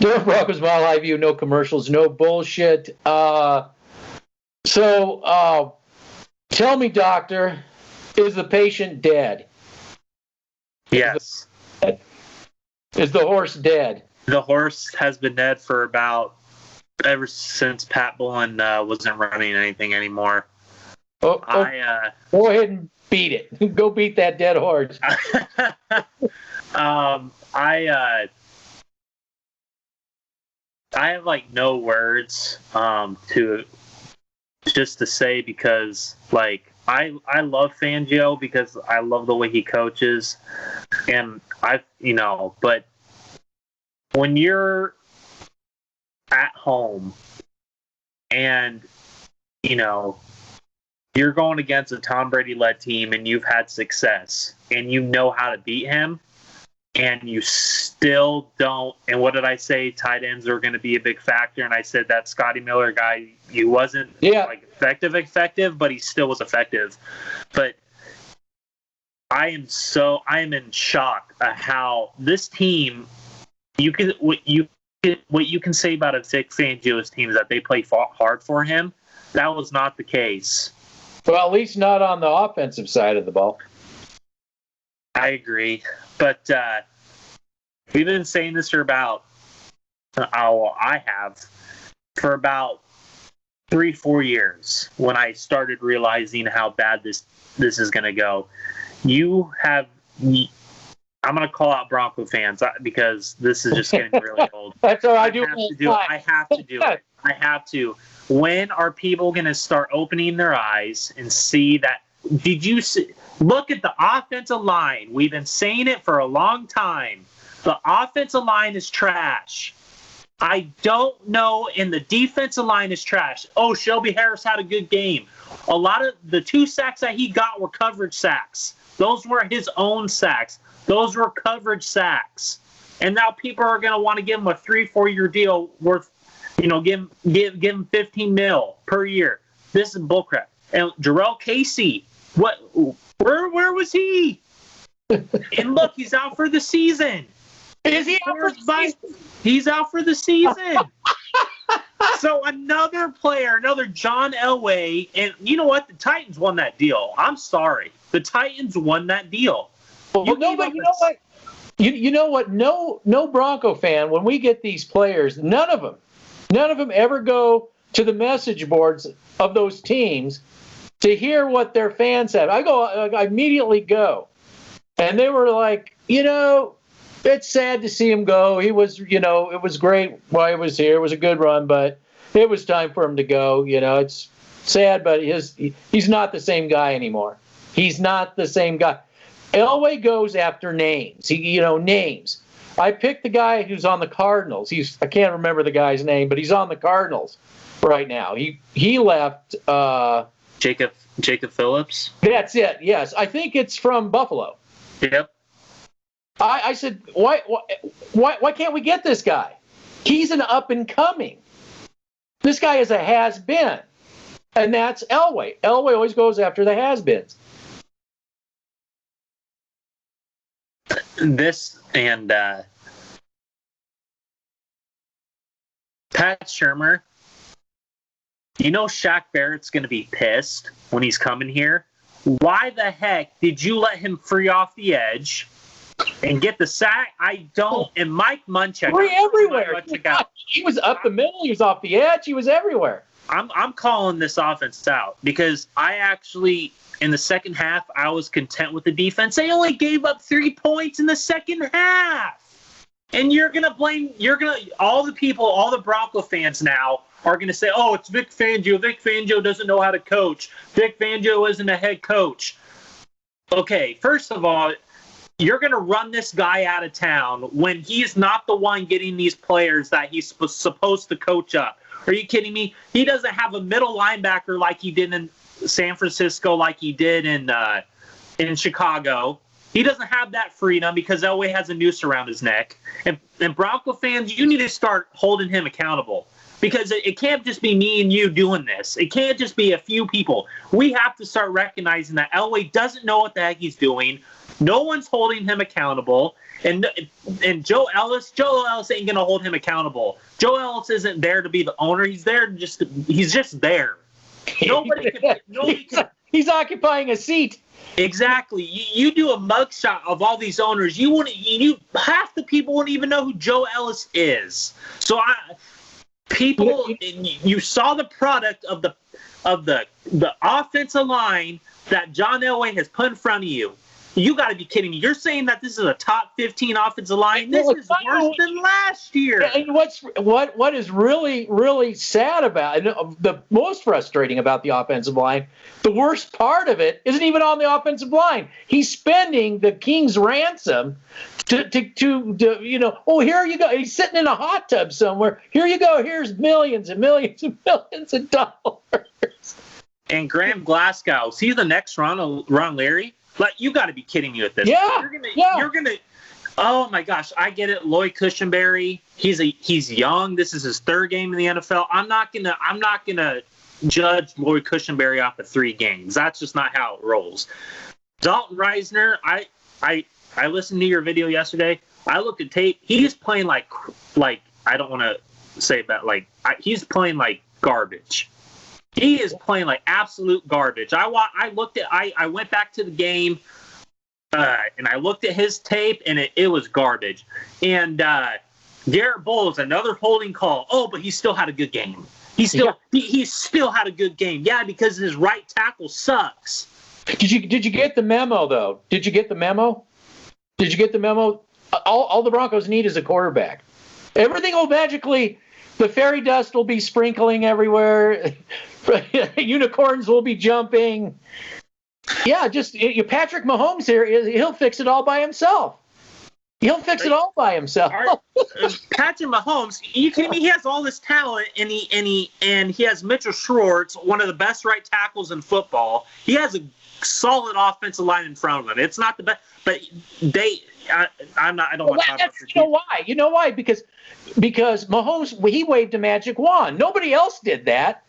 Denver Broncos Mile High View, no commercials, no bullshit. So tell me, doctor, is the patient dead? Yes. Is the horse dead? The horse has been dead for ever since Pat Bullen wasn't running anything anymore. Go ahead and beat it. Go beat that dead horse. I have no words to say, because I love Fangio because I love the way he coaches, and but when you're at home and you're going against a Tom Brady-led team and you've had success and you know how to beat him, and you still don't. And what did I say? Tight ends are going to be a big factor. And I said that Scotty Miller guy, he wasn't effective, but he still was effective. But I am in shock at how this team, what you can say about a Vic Fangio's team is that they play hard for him. That was not the case. Well, at least not on the offensive side of the ball. I agree. But we've been saying this for I have for about 3-4 years, when I started realizing how bad this is going to go. I'm going to call out Bronco fans because this is just getting really old. That's all I do. I have to do it. I have to. When are people going to start opening their eyes and see that? Did you see? Look at the offensive line. We've been saying it for a long time. The offensive line is trash. I don't know, and the defensive line is trash. Oh, Shelby Harris had a good game. A lot of the 2 sacks that he got were coverage sacks. Those were his own sacks. Those were coverage sacks. And now people are going to want to give him a 3-4 year deal worth, give him $15 million per year. This is bullcrap. And Jarrell Casey, where was he? And look, he's out for the season. Is he out for the season? He's out for the season. So another player, another John Elway, and you know what? The Titans won that deal. I'm sorry. The Titans won that deal. Well, you know what? You know what? No Bronco fan, when we get these players, none of them ever go to the message boards of those teams to hear what their fans have. I immediately go. And they were like, it's sad to see him go. He was, it was great while he was here. It was a good run, but it was time for him to go. It's sad, but he's not the same guy anymore. He's not the same guy. Elway goes after names. Names. I picked the guy who's on the Cardinals. I can't remember the guy's name, but he's on the Cardinals right now. He left. Jacob Phillips. That's it. Yes, I think it's from Buffalo. Yep. I said, why can't we get this guy? He's an up and coming. This guy is a has-been, and that's Elway. Elway always goes after the has-beens. This and Pat Shurmur. Shaq Barrett's going to be pissed when he's coming here. Why the heck did you let him free off the edge and get the sack? I don't. And Mike Muchack. Free everywhere. He was up the middle. He was off the edge. He was everywhere. I'm calling this offense out because I actually, in the second half, I was content with the defense. They only gave up 3 points in the second half. And all the Bronco fans now are going to say, oh, it's Vic Fangio. Vic Fangio doesn't know how to coach. Vic Fangio isn't a head coach. Okay, first of all, you're going to run this guy out of town when he's not the one getting these players that he's supposed to coach up. Are you kidding me? He doesn't have a middle linebacker like he did in San Francisco, like he did in Chicago. He doesn't have that freedom because Elway has a noose around his neck. And Bronco fans, you need to start holding him accountable. Because it can't just be me and you doing this. It can't just be a few people. We have to start recognizing that Elway doesn't know what the heck he's doing. No one's holding him accountable. And Joe Ellis ain't gonna hold him accountable. Joe Ellis isn't there to be the owner. He's just there. Nobody can. He's occupying a seat. Exactly. You do a mugshot of all these owners, half the people wouldn't even know who Joe Ellis is. So you saw the product of the offensive line that John Elway has put in front of you. You got to be kidding me. You're saying that this is a top 15 offensive line? This is worse than last year. And what is really, really sad about, and the most frustrating about the offensive line, the worst part of it isn't even on the offensive line. He's spending the king's ransom to here you go. He's sitting in a hot tub somewhere. Here you go. Here's millions and millions and millions of dollars. And Graham Glasgow, is he the next Ron Leary? Like, you got to be kidding me with this. Yeah. You're gonna. Oh my gosh, I get it. Lloyd Cushenberry, he's young. This is his third game in the NFL. I'm not gonna judge Lloyd Cushenberry off of 3 games. That's just not how it rolls. Dalton Reisner, I listened to your video yesterday. I looked at tape. He's playing like I don't want to say that he's playing like garbage. He is playing like absolute garbage. I went back to the game, and I looked at his tape, and it was garbage. And Garrett Bowles, another holding call. Oh, but he still had a good game. He still had a good game. Yeah, because his right tackle sucks. Did you get the memo though? Did you get the memo? All the Broncos need is a quarterback. Everything will magically. The fairy dust will be sprinkling everywhere. Unicorns will be jumping. Yeah, just Patrick Mahomes here. He'll fix it all by himself. Patrick Mahomes, you kidding me? He has all this talent, and he has Mitchell Schwartz, one of the best right tackles in football. He has a solid offensive line in front of him. It's not the best, but I don't want to talk about this. You know why? Because Mahomes, he waved a magic wand. Nobody else did that.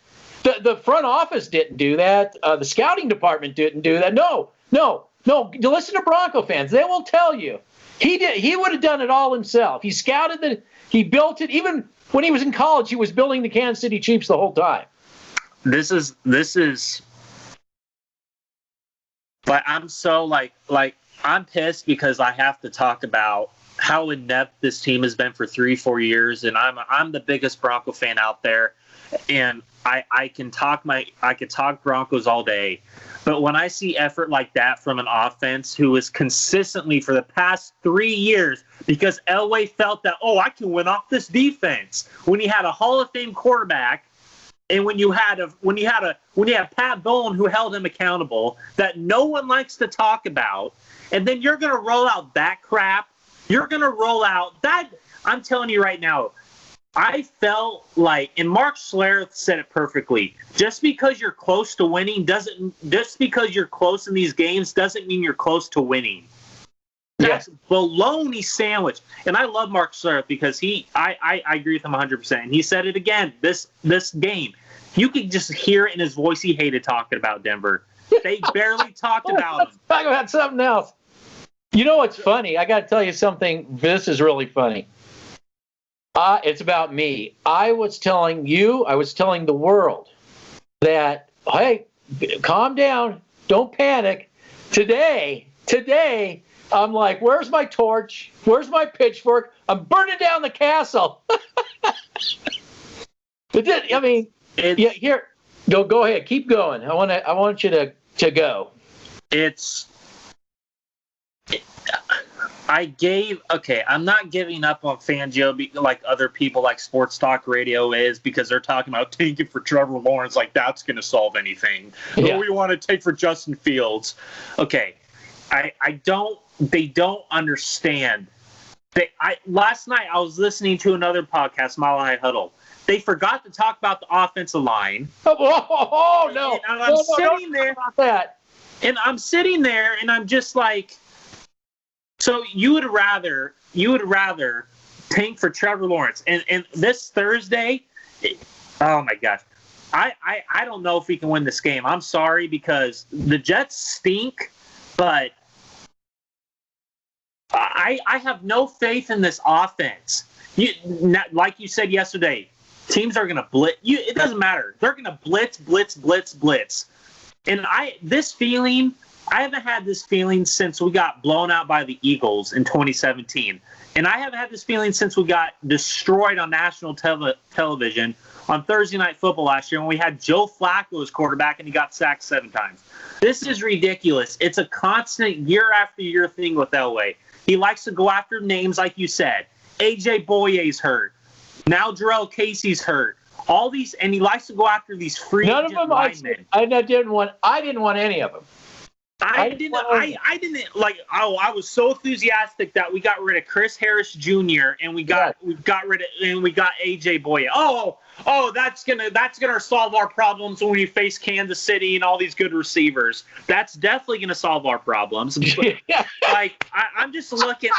The front office didn't do that. The scouting department didn't do that. No. Listen to Bronco fans. They will tell you. He did. He would have done it all himself. He scouted it. He built it. Even when he was in college, he was building the Kansas City Chiefs the whole time. This is. But I'm so I'm pissed because I have to talk about how inept this team has been for 3-4 years, and I'm the biggest Bronco fan out there, and I can talk Broncos all day, but when I see effort like that from an offense who is consistently for the past 3 years, because Elway felt that I can win off this defense when he had a Hall of Fame quarterback. And when you had Pat Bowlen who held him accountable, that no one likes to talk about, and then you're going to roll out that crap. You're going to roll out that. I'm telling you right now, I felt like, and Mark Schlereth said it perfectly. Just because you're close to winning just because you're close in these games doesn't mean you're close to winning. That's baloney sandwich. And I love Mark Schlereth because I agree with him 100%. And he said it again this game. You could just hear it in his voice. He hated talking about Denver. They barely talked about him. Talk about something else. You know what's funny? I got to tell you something. This is really funny. It's about me. I was telling the world that, hey, calm down. Don't panic. Today, I'm like, where's my torch? Where's my pitchfork? I'm burning down the castle. Here, go ahead, keep going. I want you to go. I'm not giving up on Fangio like other people like Sports Talk Radio is, because they're talking about taking for Trevor Lawrence like that's going to solve anything. Yeah. We want to take for Justin Fields. Okay. They don't understand. Last night I was listening to another podcast, Mile High Huddle. They forgot to talk about the offensive line. Oh no! And I'm sitting there, and I'm sitting there, and I'm just like, so you would rather tank for Trevor Lawrence, and this Thursday, oh my gosh, I don't know if we can win this game. I'm sorry, because the Jets stink, but I have no faith in this offense. Like you said yesterday, teams are going to blitz. It doesn't matter. They're going to blitz. And I haven't had this feeling since we got blown out by the Eagles in 2017. And I haven't had this feeling since we got destroyed on national television on Thursday Night Football last year when we had Joe Flacco as quarterback and he got sacked 7 times. This is ridiculous. It's a constant year after year thing with Elway. He likes to go after names like you said. A.J. Boye's hurt. Now Jarrell Casey's hurt. All these, and he likes to go after these free agent linemen. I didn't want any of them. I was so enthusiastic that we got rid of Chris Harris Jr. and we got AJ Boye. That's gonna solve our problems when we face Kansas City and all these good receivers. That's definitely gonna solve our problems. I'm just looking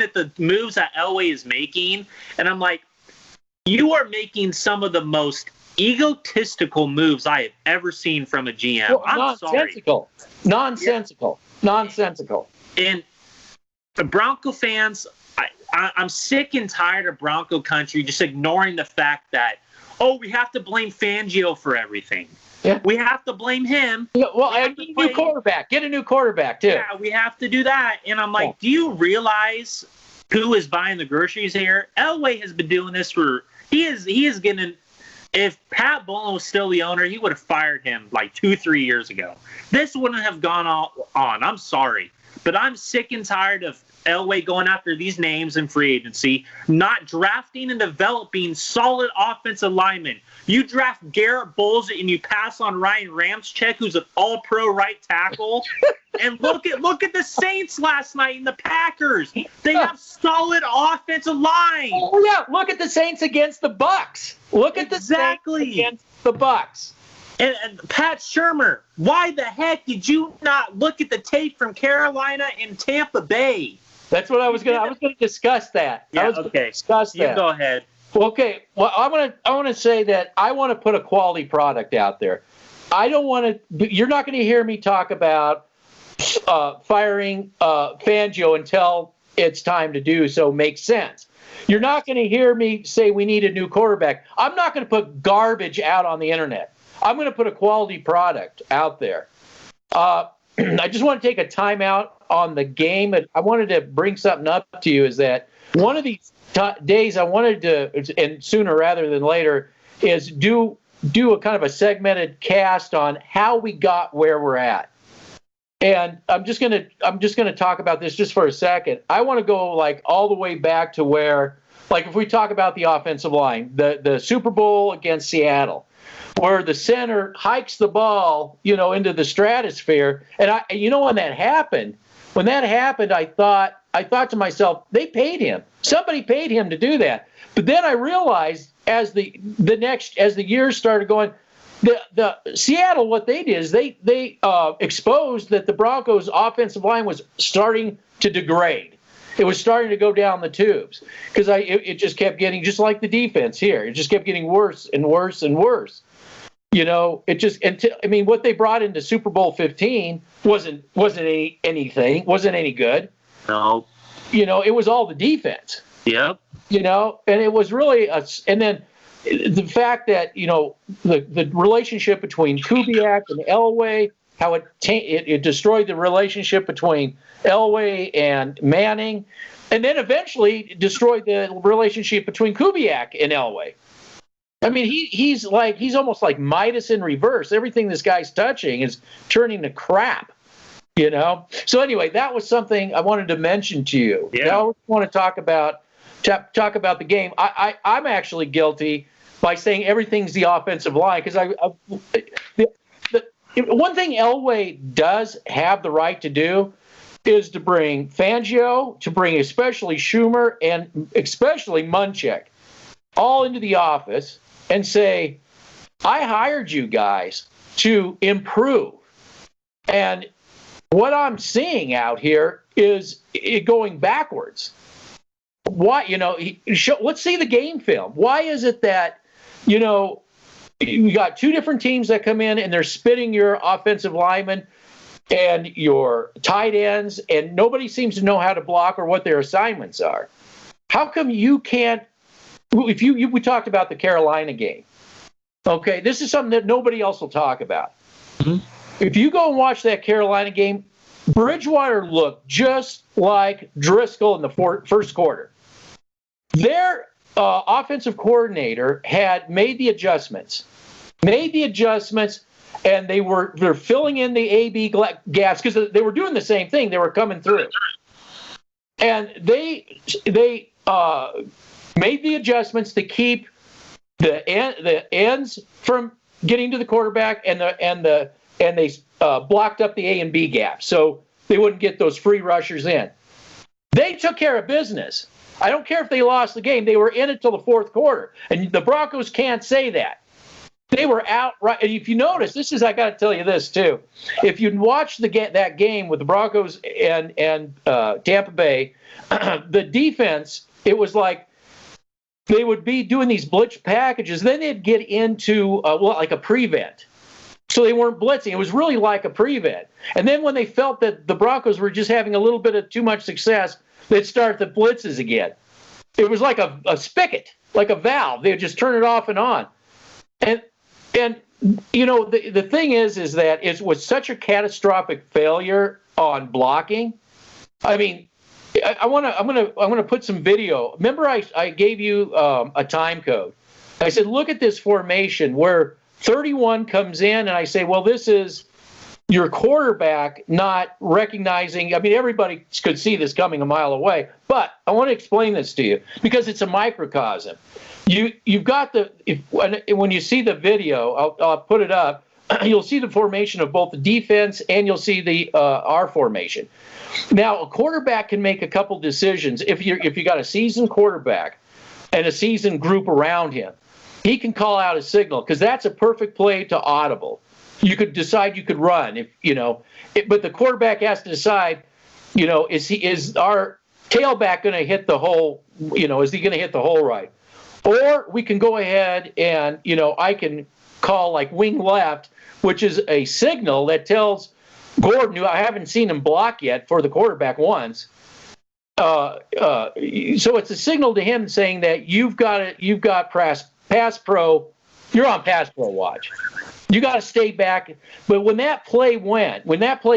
at the moves that Elway is making, and I'm like, you are making some of the most egotistical moves I have ever seen from a GM. Well, nonsensical. And the Bronco fans, I'm sick and tired of Bronco country just ignoring the fact that, we have to blame Fangio for everything. Yeah. We have to blame him. Yeah, well, get a new quarterback. Get a new quarterback, too. Yeah, we have to do that. And I'm like, do you realize who is buying the groceries here? Elway has been doing this for – he is getting – if Pat Bowlen was still the owner, he would have fired him like 2-3 years ago. This wouldn't have gone on. I'm sorry. But I'm sick and tired of Elway going after these names in free agency, not drafting and developing solid offensive linemen. You draft Garrett Bowles and you pass on Ryan Ramczyk, who's an all-pro right tackle. And look at the Saints last night and the Packers. They have solid offensive line. Oh yeah, look at the Saints against the Bucks. Look at the Saints against the Bucks. And Pat Shurmur, why the heck did you not look at the tape from Carolina and Tampa Bay? That's what I was going to discuss that. Yeah, You go ahead. Okay. Well, I want to say that I want to put a quality product out there. I don't want to. You're not going to hear me talk about firing Fangio until it's time to do so. Makes sense. You're not going to hear me say we need a new quarterback. I'm not going to put garbage out on the internet. I'm going to put a quality product out there. I just want to take a timeout on the game. I wanted to bring something up to you. Is that one of these days I wanted to, and sooner rather than later, is do a kind of a segmented cast on how we got where we're at. And I'm just gonna talk about this just for a second. I want to go like all the way back to where, like, if we talk about the offensive line, the Super Bowl against Seattle, where the center hikes the ball, into the stratosphere. And when that happened, I thought to myself, they paid him. Somebody paid him to do that. But then I realized as the years started going, the Seattle, what they did is they exposed that the Broncos' offensive line was starting to degrade. It was starting to go down the tubes because it just kept getting, just like the defense here, it just kept getting worse and worse and worse. What they brought into Super Bowl 15 wasn't any good. No. It was all the defense. Yep. And it was really and then the fact that, the relationship between Kubiak and Elway, how it destroyed the relationship between Elway and Manning, and then eventually destroyed the relationship between Kubiak and Elway. I mean, he's almost like Midas in reverse. Everything this guy's touching is turning to crap, So anyway, that was something I wanted to mention to you. Yeah. Now I want to talk about the game. I'm actually guilty by saying everything's the offensive line because one thing Elway does have the right to do is to bring Fangio, to bring especially Shurmur and especially Muchack all into the office and say, I hired you guys to improve. And what I'm seeing out here is it going backwards. Why, let's see the game film. Why is it that, you got two different teams that come in and they're spitting your offensive linemen and your tight ends, and nobody seems to know how to block or what their assignments are. How come you can't? If we talked about the Carolina game, okay, this is something that nobody else will talk about. Mm-hmm. If you go and watch that Carolina game, Bridgewater looked just like Driskel in the first quarter. Their offensive coordinator had made the adjustments, and they're filling in the A/B gaps because they were doing the same thing. They were coming through, and they made the adjustments to keep the ends from getting to the quarterback, and they blocked up the A and B gaps so they wouldn't get those free rushers in. They took care of business. I don't care if they lost the game. They were in it till the fourth quarter, and the Broncos can't say that. They were out right. And if you notice, I got to tell you this too. If you watch that game with the Broncos and Tampa Bay, the defense, it was like they would be doing these blitz packages. Then they'd get into like a prevent. So they weren't blitzing. It was really like a prevent. And then when they felt that the Broncos were just having a little bit of too much success, they'd start the blitzes again. It was like a spigot, like a valve. They'd just turn it off and on. And the thing is that it was such a catastrophic failure on blocking. I mean, I'm gonna put some video. Remember, I gave you a time code. I said, look at this formation where 31 comes in, and I say, well, this is your quarterback not recognizing. I mean, everybody could see this coming a mile away, but I want to explain this to you because it's a microcosm. You've got when you see the video, I'll put it up. You'll see the formation of both the defense and you'll see the our formation. Now, a quarterback can make a couple decisions. If you got a seasoned quarterback and a seasoned group around him, he can call out a signal because that's a perfect play to audible. You could decide you could run but the quarterback has to decide, is our tailback going to hit the hole? Is he going to hit the hole right? Or we can go ahead and, I can call like wing left, which is a signal that tells Gordon, who I haven't seen him block yet for the quarterback once. So it's a signal to him saying that you've got pass pro, you're on pass pro watch. You got to stay back. But when that play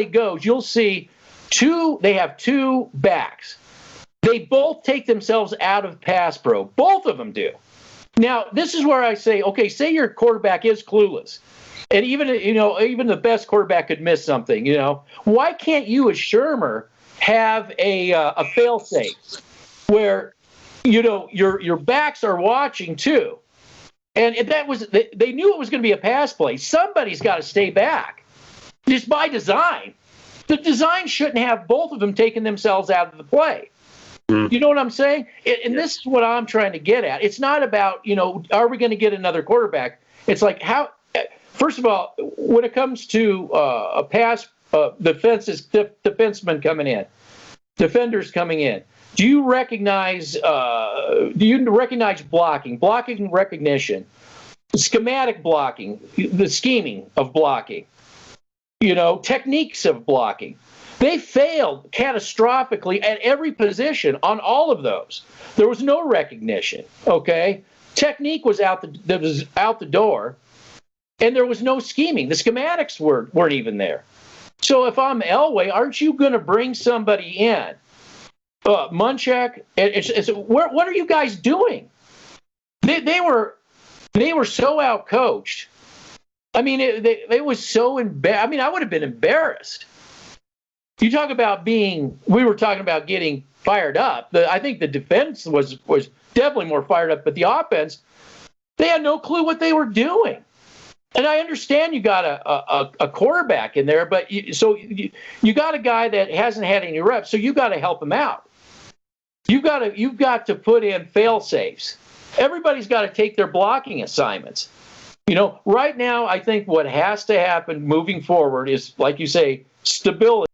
goes, you'll see they have two backs. They both take themselves out of pass pro. Both of them do. Now, this is where I say, okay, say your quarterback is clueless. And even the best quarterback could miss something, Why can't you, as Shurmur, have a fail-safe where, your backs are watching too? And they knew it was going to be a pass play. Somebody's got to stay back, just by design. The design shouldn't have both of them taking themselves out of the play. You know what I'm saying? And this is what I'm trying to get at. It's not about, are we going to get another quarterback? It's like first of all, when it comes to a pass, defensemen coming in, defenders coming in, do you recognize blocking recognition, schematic blocking, the scheming of blocking, techniques of blocking? They failed catastrophically at every position on all of those. There was no recognition, okay? Technique was out the door, and there was no scheming. The schematics weren't even there. So if I'm Elway, aren't you going to bring somebody in? Muchack, what are you guys doing? They were so outcoached. I mean, they was so embarrassed. I mean, I would have been embarrassed. You talk about we were talking about getting fired up. I think the defense was definitely more fired up, but the offense, they had no clue what they were doing. And I understand you got a quarterback in there, but you got a guy that hasn't had any reps, so you got to help him out. You've got to put in fail safes. Everybody's got to take their blocking assignments. Right now, I think what has to happen moving forward is, like you say, stability.